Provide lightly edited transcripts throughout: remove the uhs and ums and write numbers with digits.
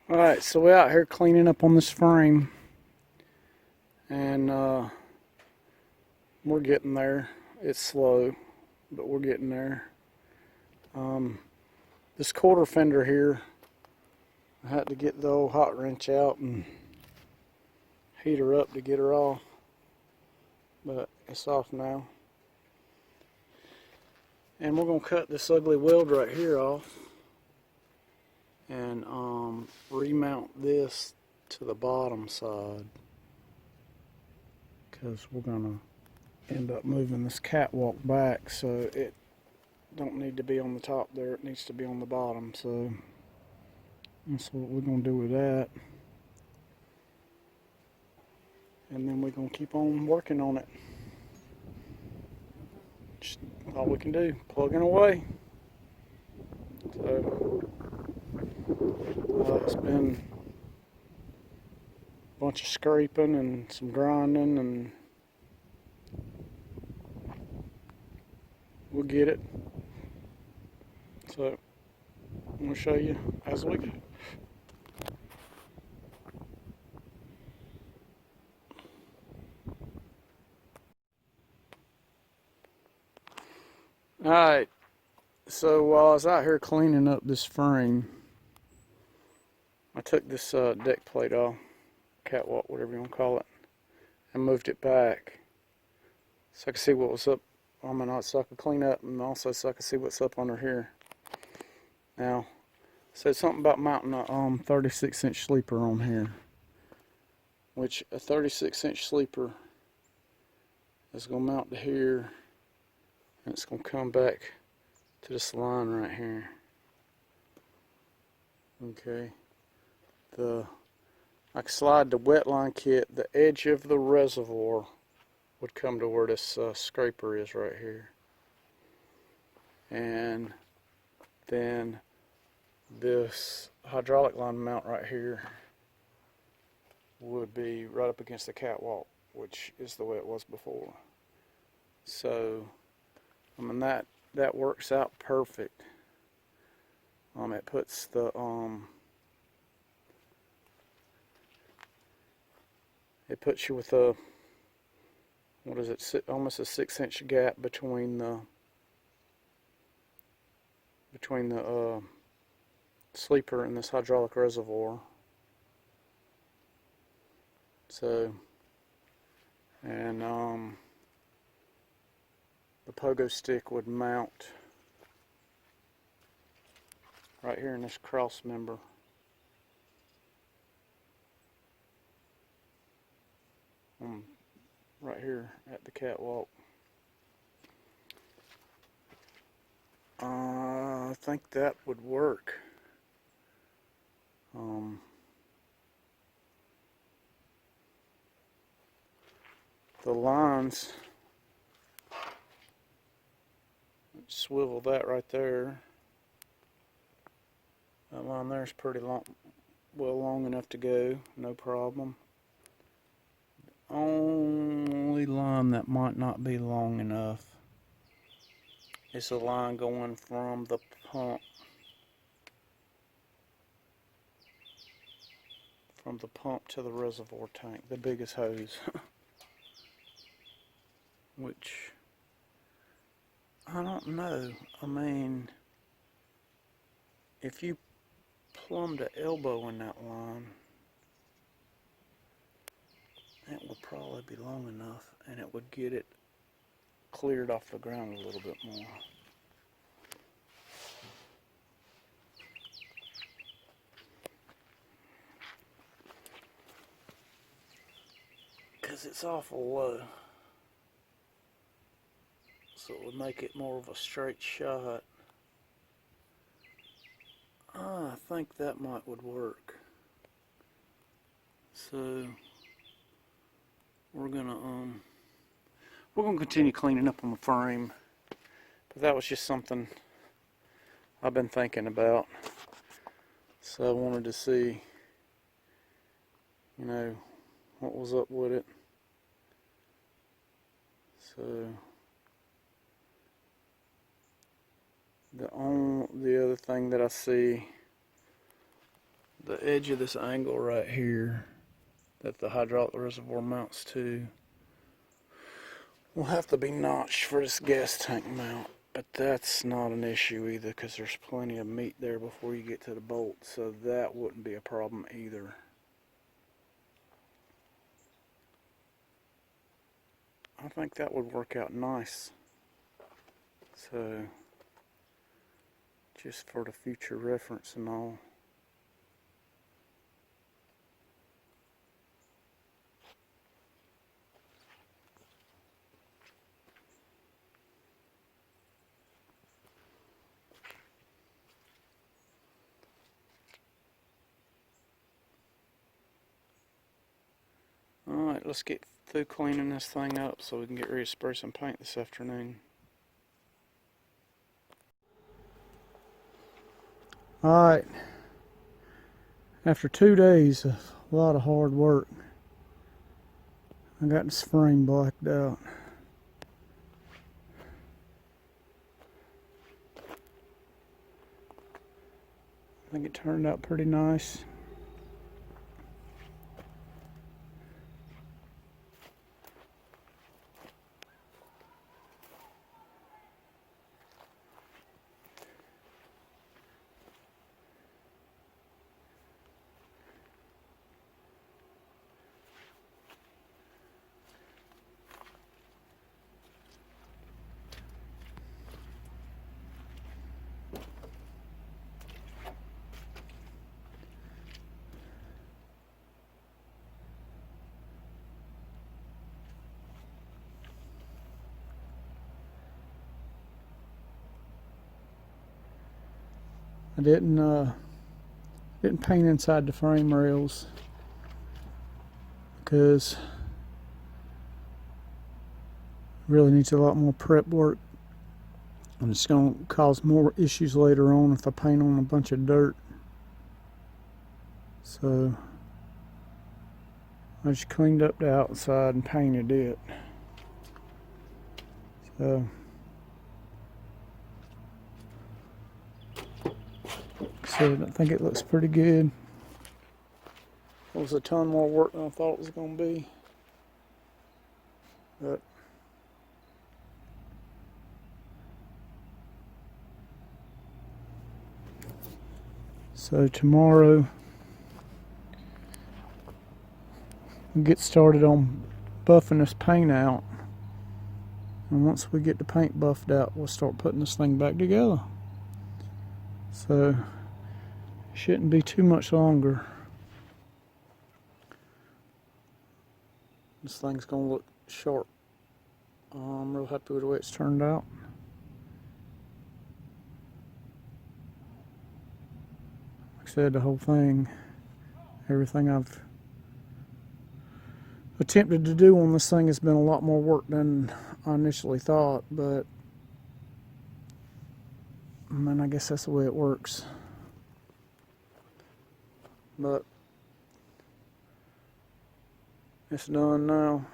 Alright, so we're out here cleaning up on this frame, and we're getting there. It's slow, but we're getting there. This quarter fender here, I had to get the old hot wrench out and heat her up to get her off, but it's off now. And we're going to cut this ugly weld right here off and remount this to the bottom side, because we're going to end up moving this catwalk back, so it don't need to be on the top there, it needs to be on the bottom. So that's what we're going to do with that, and then we're going to keep on working on it. Just all we can do, plugging away. So it's been a bunch of scraping and some grinding, and we'll get it. So I'm going to show you as we go. Alright, so while I was out here cleaning up this frame, I took this deck plate off, catwalk, whatever you want to call it, and moved it back so I could see what was up. I mean, so I could clean up, and also so I could see what's up under here. Now, it said something about mounting a 36-inch sleeper on here, which a 36-inch sleeper is going to mount to here, and it's going to come back to this line right here. Okay. I can slide the wet line kit, the edge of the reservoir would come to where this scraper is right here. And then this hydraulic line mount right here would be right up against the catwalk, which is the way it was before. So, I mean, that works out perfect. It puts the it puts you with a, what is it, almost a 6-inch gap between the sleeper and this hydraulic reservoir. So, and the pogo stick would mount right here in this cross member. Right here at the catwalk. I think that would work. The lines, swivel that right there. That line there is pretty long, well, long enough to go, no problem. Only line that might not be long enough is the line going from the pump to the reservoir tank, the biggest hose. Which, I don't know. I mean, if you plumbed an elbow in that line, it would probably be long enough, and it would get it cleared off the ground a little bit more. Because it's awful low. So it would make it more of a straight shot. I think that would work. So we're gonna continue cleaning up on the frame, but that was just something I've been thinking about. So I wanted to see, you know, what was up with it. So the other thing that I see the edge of this angle right here that the hydraulic reservoir mounts to will have to be notched for this gas tank mount. But that's not an issue either, because there's plenty of meat there before you get to the bolt, so that wouldn't be a problem either. I think that would work out nice. So, just for the future reference and all. Alright, let's get through cleaning this thing up so we can get ready to spray some paint this afternoon. Alright, after 2 days of a lot of hard work, I got this frame blacked out. I think it turned out pretty nice. I didn't paint inside the frame rails because it really needs a lot more prep work, and it's going to cause more issues later on if I paint on a bunch of dirt. So I just cleaned up the outside and painted it. So I think it looks pretty good. It was a ton more work than I thought it was going to be, but so tomorrow we'll get started on buffing this paint out, and once we get the paint buffed out, we'll start putting this thing back together. So shouldn't be too much longer. This thing's gonna look sharp. I'm real happy with the way it's turned out. Like I said, the whole thing, everything I've attempted to do on this thing has been a lot more work than I initially thought, but I mean, I guess that's the way it works. But it's done now.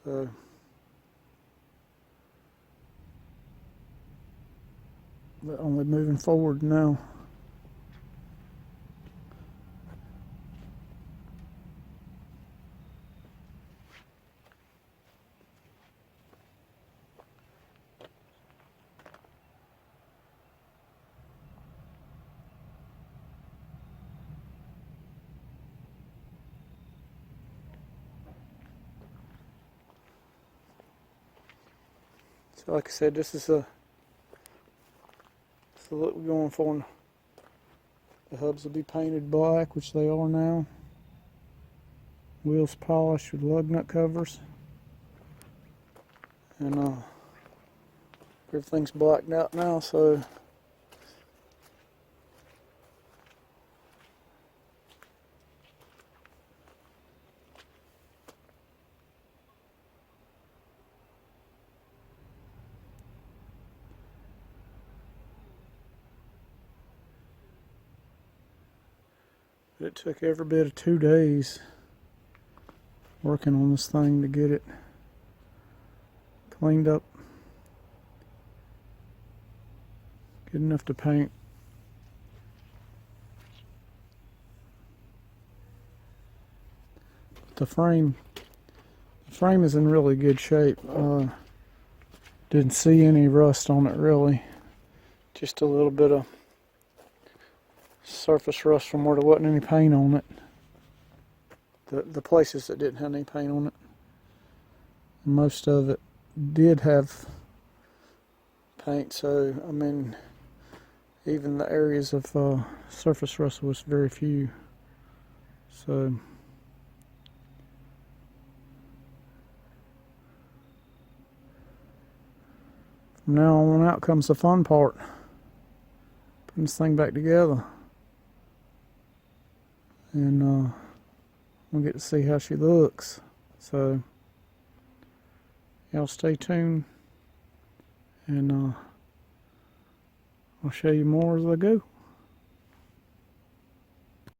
So but only moving forward now. So like I said, this is the look we're going for. The hubs will be painted black, which they are now. Wheels polished with lug nut covers. And everything's blacked out now, so it took every bit of 2 days working on this thing to get it cleaned up, Good enough to paint. The frame is in really good shape. Didn't see any rust on it really. Just a little bit of surface rust from where there wasn't any paint on it. The places that didn't have any paint on it. Most of it did have paint, so I mean, even the areas of surface rust was very few. So from now on out comes the fun part. Putting this thing back together. And we'll get to see how she looks. So y'all stay tuned, and I'll show you more as I go.